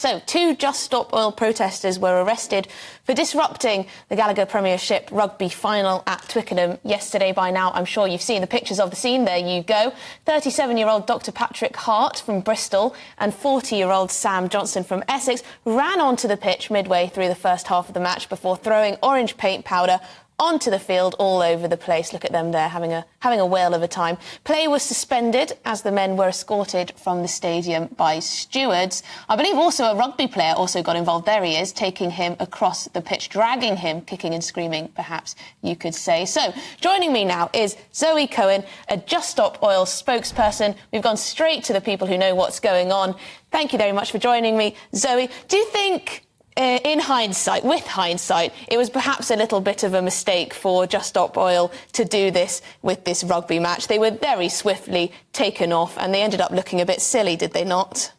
So, 2 Just Stop Oil protesters were arrested for disrupting the Gallagher Premiership rugby final at Twickenham yesterday. By now, I'm sure you've seen the pictures of the scene. There you go. 37-year-old Dr Patrick Hart from Bristol and 40-year-old Sam Johnson from Essex ran onto the pitch midway through the first half of the match before throwing orange paint powder onto the field all over the place. Look at them there having a whale of a time. Play was suspended as the men were escorted from the stadium by stewards. I believe also a rugby player also got involved. There he is, taking him across the pitch, dragging him, kicking and screaming, perhaps you could say. So, joining me now is Zoe Cohen, a Just Stop Oil spokesperson. We've gone straight to the people who know what's going on. Thank you very much for joining me, Zoe. Do you think, with hindsight, it was perhaps a little bit of a mistake for Just Stop Oil to do this with this rugby match? They were very swiftly taken off and they ended up looking a bit silly, did they not?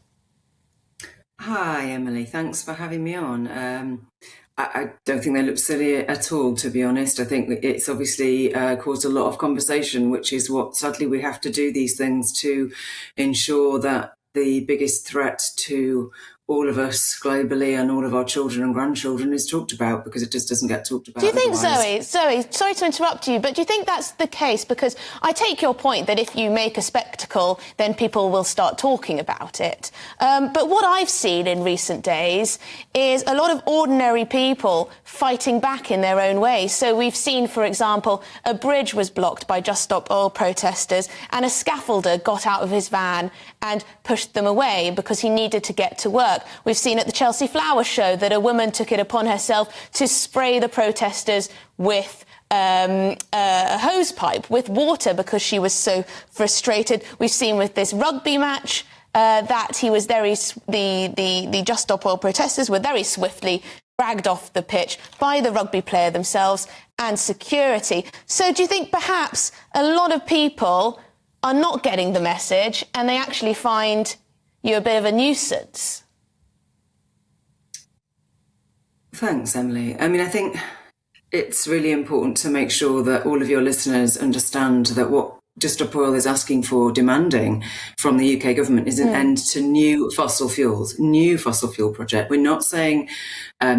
Hi, Emily. Thanks for having me on. I don't think they look silly at all, to be honest. I think it's obviously caused a lot of conversation, which is what, sadly, we have to do these things to ensure that the biggest threat to all of us globally and all of our children and grandchildren is talked about, because it just doesn't get talked about. Do you think, otherwise. Zoe, sorry to interrupt you, but do you think that's the case? Because I take your point that if you make a spectacle, then people will start talking about it. But what I've seen in recent days is a lot of ordinary people fighting back in their own way. So we've seen, for example, a bridge was blocked by Just Stop Oil protesters and a scaffolder got out of his van and pushed them away because he needed to get to work. We've seen at the Chelsea Flower Show that a woman took it upon herself to spray the protesters with a hose pipe, with water, because she was so frustrated. We've seen with this rugby match that the Just Stop Oil protesters were very swiftly dragged off the pitch by the rugby player themselves and security. So do you think perhaps a lot of people are not getting the message and they actually find you a bit of a nuisance? Thanks, Emily. I mean, I think it's really important to make sure that all of your listeners understand that what Just Stop Oil is asking for, demanding from the UK government, is an end to new fossil fuel project. We're not saying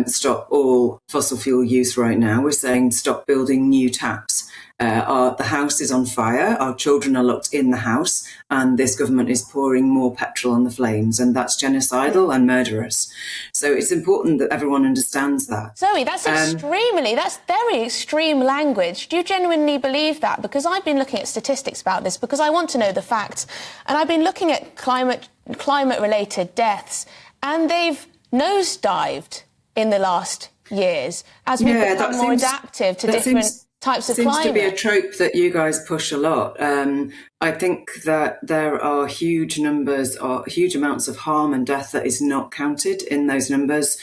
stop all fossil fuel use right now. We're saying stop building new taps. The house is on fire, our children are locked in the house, and this government is pouring more petrol on the flames, and that's genocidal and murderous. So it's important that everyone understands that. Zoe, that's very extreme language. Do you genuinely believe that? Because I've been looking at statistics about this, because I want to know the facts, and I've been looking at climate-related deaths, and they've nosedived in the last years as we become more adaptive to different types of climate. Seems to be a trope that you guys push a lot. I think that there are huge amounts of harm and death that is not counted in those numbers.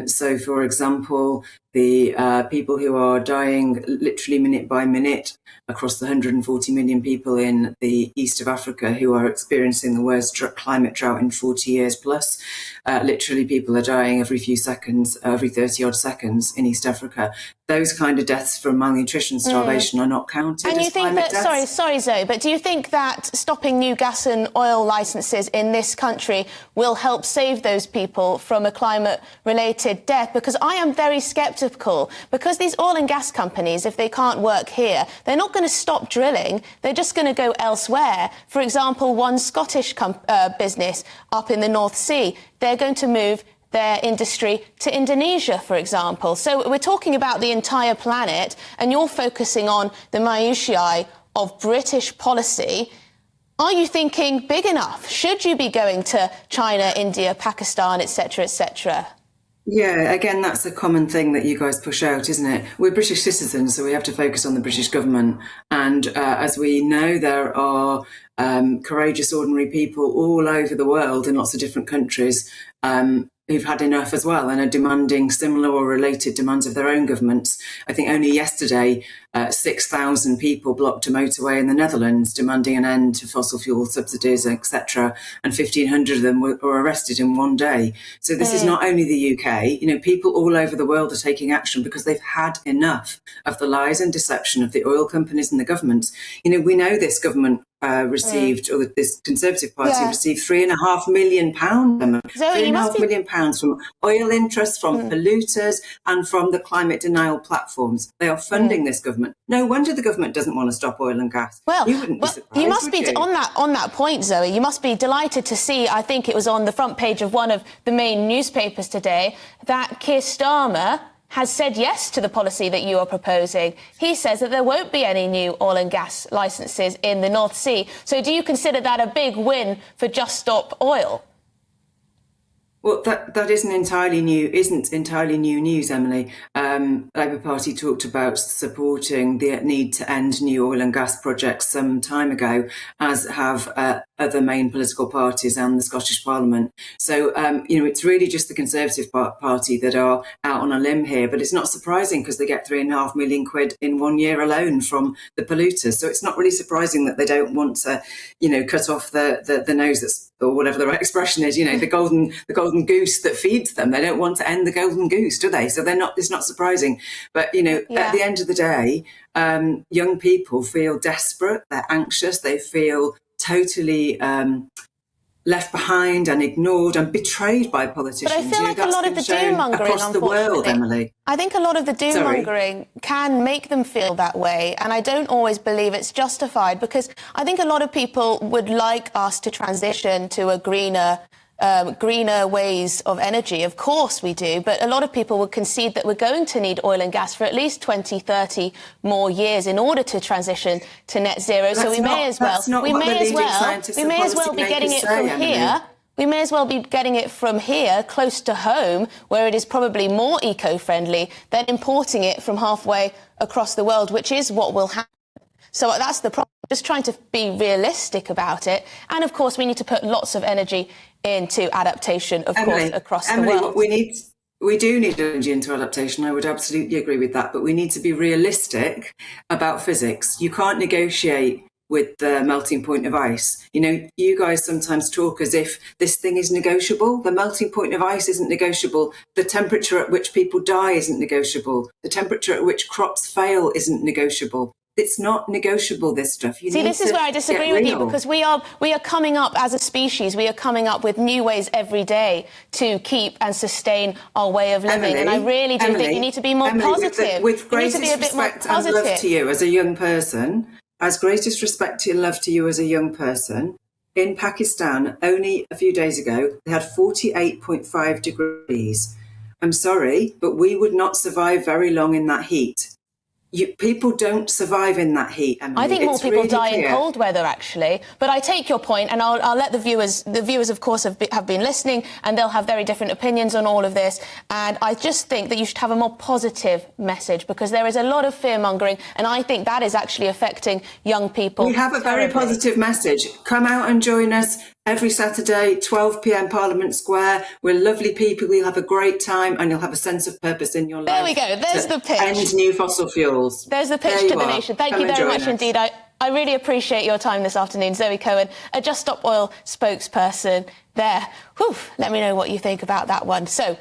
So, for example, the people who are dying literally minute by minute across the 140 million people in the east of Africa who are experiencing the worst climate drought in 40 years plus. Literally, people are dying every few seconds, every 30-odd seconds in East Africa. Those kind of deaths from malnutrition, starvation are not counted. And you think that, sorry, Zoe, but do you think that stopping new gas and oil licences in this country will help save those people from a climate-related death? Because I am very sceptical, because these oil and gas companies, if they can't work here, they're not going to stop drilling, they're just going to go elsewhere. For example, one Scottish business up in the North Sea, they're going to move their industry to Indonesia, for example. So we're talking about the entire planet, and you're focusing on the minutiae of British policy. Are you thinking big enough? Should you be going to China, India, Pakistan, etc., etc.? Yeah, again, that's a common thing that you guys push out, isn't it? We're British citizens, so we have to focus on the British government. And as we know, there are courageous, ordinary people all over the world in lots of different countries who've had enough as well and are demanding similar or related demands of their own governments. I think only yesterday 6,000 people blocked a motorway in the Netherlands demanding an end to fossil fuel subsidies, etc. And 1,500 of them were arrested in one day. So this is not only the UK. People all over the world are taking action because they've had enough of the lies and deception of the oil companies and the governments. We know this government received, or this Conservative Party received £3.5 million, £3.5 million from oil interests, from polluters, and from the climate denial platforms. They are funding this government. No wonder the government doesn't want to stop oil and gas. Well, you wouldn't be surprised, you must be you? on that point, Zoe. You must be delighted to see. I think it was on the front page of one of the main newspapers today that Keir Starmer has said yes to the policy that you are proposing. He says that there won't be any new oil and gas licences in the North Sea. So do you consider that a big win for Just Stop Oil? Well, that isn't entirely new news, Emily. Labour Party talked about supporting the need to end new oil and gas projects some time ago, as have other main political parties and the Scottish Parliament. So, it's really just the Conservative Party that are out on a limb here. But it's not surprising because they get £3.5 million in 1 year alone from the polluters. So it's not really surprising that they don't want to, cut off the nose that's, or whatever the right expression is, the golden goose that feeds them. They don't want to end the golden goose, do they? So it's not surprising. But, at the end of the day, young people feel desperate, they're anxious, they feel totally left behind and ignored and betrayed by politicians. But I feel like a lot of the doom-mongering, across the world, Emily. I think a lot of the doom-mongering can make them feel that way, and I don't always believe it's justified, because I think a lot of people would like us to transition to a greener ways of energy. Of course we do, but a lot of people would concede that we're going to need oil and gas for at least 20, 30 more years in order to transition to net zero. So we may as well be getting it from here. We may as well be getting it from here, close to home, where it is probably more eco-friendly than importing it from halfway across the world, which is what will happen. So that's the problem. Just trying to be realistic about it. And, of course, we need to put lots of energy into adaptation, Emily, across the world. We do need energy into adaptation. I would absolutely agree with that. But we need to be realistic about physics. You can't negotiate with the melting point of ice. You guys sometimes talk as if this thing is negotiable. The melting point of ice isn't negotiable. The temperature at which people die isn't negotiable. The temperature at which crops fail isn't negotiable. It's not negotiable, this stuff. This is where I disagree with you, because we are coming up as a species, we are coming up with new ways every day to keep and sustain our way of living. Emily, and I really do think you need to be more positive. With greatest respect and love to you as a young person, in Pakistan, only a few days ago, they had 48.5 degrees. I'm sorry, but we would not survive very long in that heat. People don't survive in that heat, Emily. I think more people die in cold weather, actually. But I take your point, and I'll let the viewers, of course, have been listening, and they'll have very different opinions on all of this. And I just think that you should have a more positive message, because there is a lot of fear-mongering, and I think that is actually affecting young people. We have a very positive message. Come out and join us every Saturday, 12 p.m. Parliament Square. We're lovely people. You'll have a great time, and you'll have a sense of purpose in your life. There we go. There's the pitch. End new fossil fuels. There's the pitch to the nation. Thank you very much indeed. I really appreciate your time this afternoon. Zoe Cohen, a Just Stop Oil spokesperson there. Whew, let me know what you think about that one. So